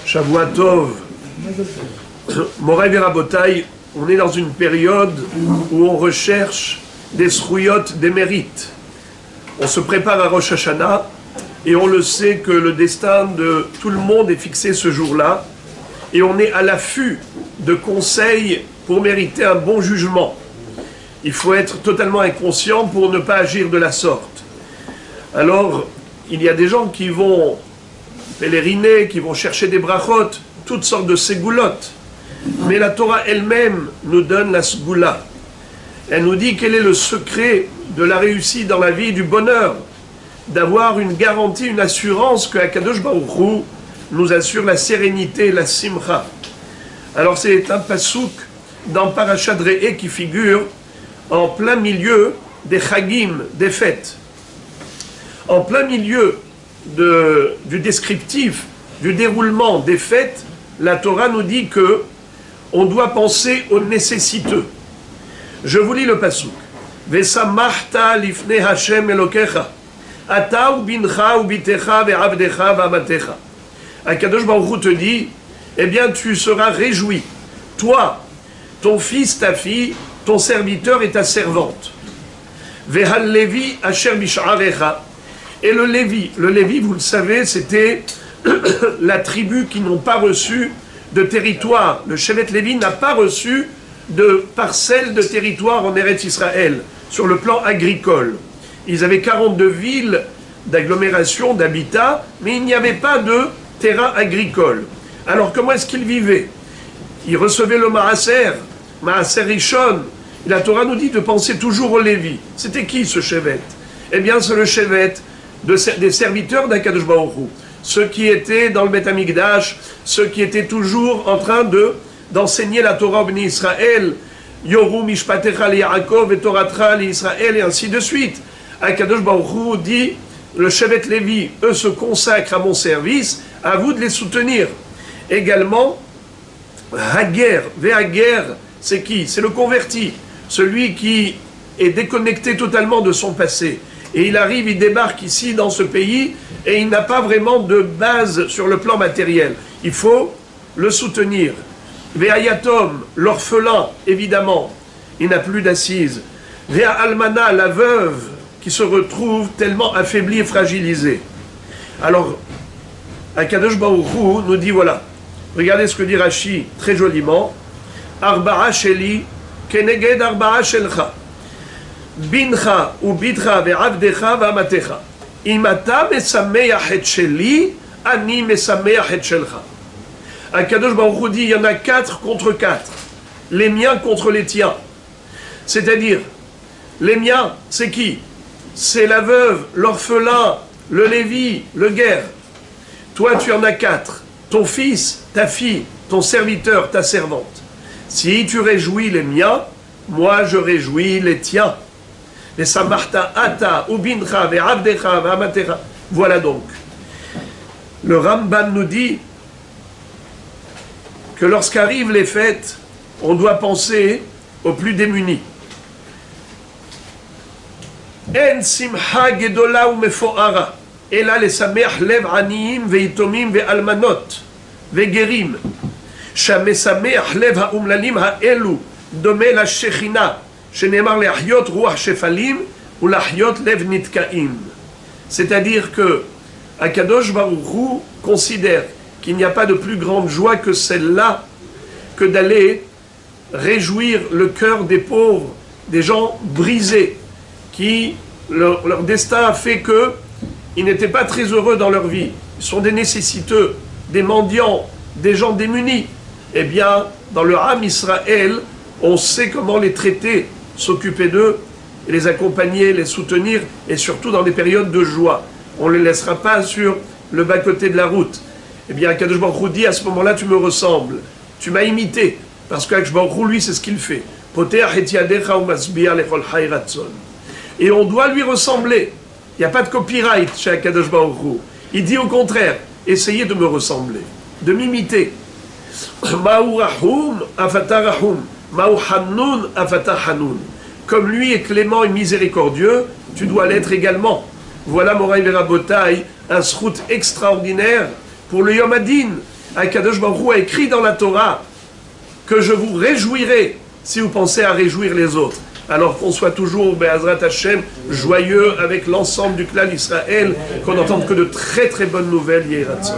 Shavua Tov. Moray Verabotai, on est dans une période où on recherche des srouyot, des mérites. On se prépare à Rosh Hashanah et on le sait que le destin de tout le monde est fixé ce jour-là et on est à l'affût de conseils pour mériter un bon jugement. Il faut être totalement inconscient pour ne pas agir de la sorte. Alors, il y a des gens qui vont pèleriner, qui vont chercher des brachot, toutes sortes de ségoulottes. Mais la Torah elle-même nous donne la sgoula. Elle nous dit quel est le secret de la réussite dans la vie, du bonheur, d'avoir une garantie, une assurance que Akadosh Baruch Hu nous assure la sérénité, la simcha. Alors c'est un pasouk dans Parashat Re'eh qui figure en plein milieu des chagim, des fêtes. En plein milieu du descriptif, du déroulement des fêtes, la Torah nous dit que on doit penser aux nécessiteux. Je vous lis le pasouk. Vesamachta lifnei Hashem Elokecha, ata ubincha ubitecha ve'avdecha ve'amatecha. Akadosh Baruch Hu te dit, eh bien tu seras réjoui, toi, ton fils, ta fille, ton serviteur et ta servante. Ve'hal Levi asher bish'arecha. Et le Lévi, vous le savez, c'était la tribu qui n'ont pas reçu de territoire. Le Shevet Lévi n'a pas reçu de parcelle de territoire en Eretz Israël, sur le plan agricole. Ils avaient 42 villes d'agglomération, d'habitat, mais il n'y avait pas de terrain agricole. Alors comment est-ce qu'ils vivaient? Ils recevaient le Maaser Rishon. Et la Torah nous dit de penser toujours au Lévi. C'était qui ce Shevet? Eh bien c'est le Shevet des serviteurs d'Akadosh Baruch Hu. Ceux qui étaient dans le Beth Amikdash, ceux qui étaient toujours en train d'enseigner la Torah au Bnei Israël, Yoru Mishpatecha li Yaakov et Toratra li Israël, et ainsi de suite. Akadosh Baruch Hu dit, le Shevet Lévi, eux se consacrent à mon service, à vous de les soutenir. Également, Hager, Vehager, c'est qui? C'est le converti, celui qui est déconnecté totalement de son passé. Et il arrive, il débarque ici dans ce pays et il n'a pas vraiment de base sur le plan matériel. Il faut le soutenir. Ve'ayatom, l'orphelin, évidemment, il n'a plus d'assise. Ve'a almana, la veuve, qui se retrouve tellement affaiblie et fragilisée. Alors, Akadosh Baruch Hu nous dit voilà, regardez ce que dit Rashi très joliment. Arba'a sheli, keneged arba'a shelcha. Bincha ou bitra ve'avdecha ve'amatecha. Imata mesameach et sheli, ani mesameach et shelcha. Akadosh Baruch Hu dit il y en a 4 contre 4. Les miens contre les tiens. C'est-à-dire, les miens, c'est qui? C'est la veuve, l'orphelin, le Lévi, le guerre. Toi, tu en as 4. Ton fils, ta fille, ton serviteur, ta servante. Si tu réjouis les miens, moi je réjouis les tiens. Les samarta ata, ubincha, ve'avdecha, ve'amatecha. Voilà donc. Le Ramban nous dit que lorsqu'arrivent les fêtes, on doit penser aux plus démunis. En simcha gedola ou mefoara. Et là, les sameach lev aniim veitomim ve'almanot ve'gerim. Shamesameach lev ha'umlalim ha'elu domé la shechina. Shenemar le'ahyot ruach shefalim ou l'ahyot lev nitkaim. C'est-à-dire que Akadosh Baruch Hu considère qu'il n'y a pas de plus grande joie que celle-là, que d'aller réjouir le cœur des pauvres, des gens brisés, qui, leur destin a fait qu'ils n'étaient pas très heureux dans leur vie. Ils sont des nécessiteux, des mendiants, des gens démunis. Eh bien, dans le Ham Israël, on sait comment les traiter, s'occuper d'eux, et les accompagner, les soutenir, et surtout dans des périodes de joie. On ne les laissera pas sur le bas-côté de la route. Eh bien, Akadosh Baruch Hu dit, à ce moment-là, tu me ressembles. Tu m'as imité. Parce qu'Akadosh Baruch Hu, lui, c'est ce qu'il fait. Et on doit lui ressembler. Il n'y a pas de copyright chez Akadosh Baruch Hu. Il dit au contraire, essayez de me ressembler, de m'imiter. Ma'u rahum afata rahum, ma'u hanoun afata hanoun. Comme lui est clément et miséricordieux, tu dois l'être également. Voilà Moray Verabotai, un srout extraordinaire pour le Yom Hadin. Akadosh Baruch Hu a écrit dans la Torah que je vous réjouirai si vous pensez à réjouir les autres. Alors qu'on soit toujours, Be'azrat Hashem, joyeux avec l'ensemble du clan Israël, qu'on n'entende que de très très bonnes nouvelles, Yeh Ratzon.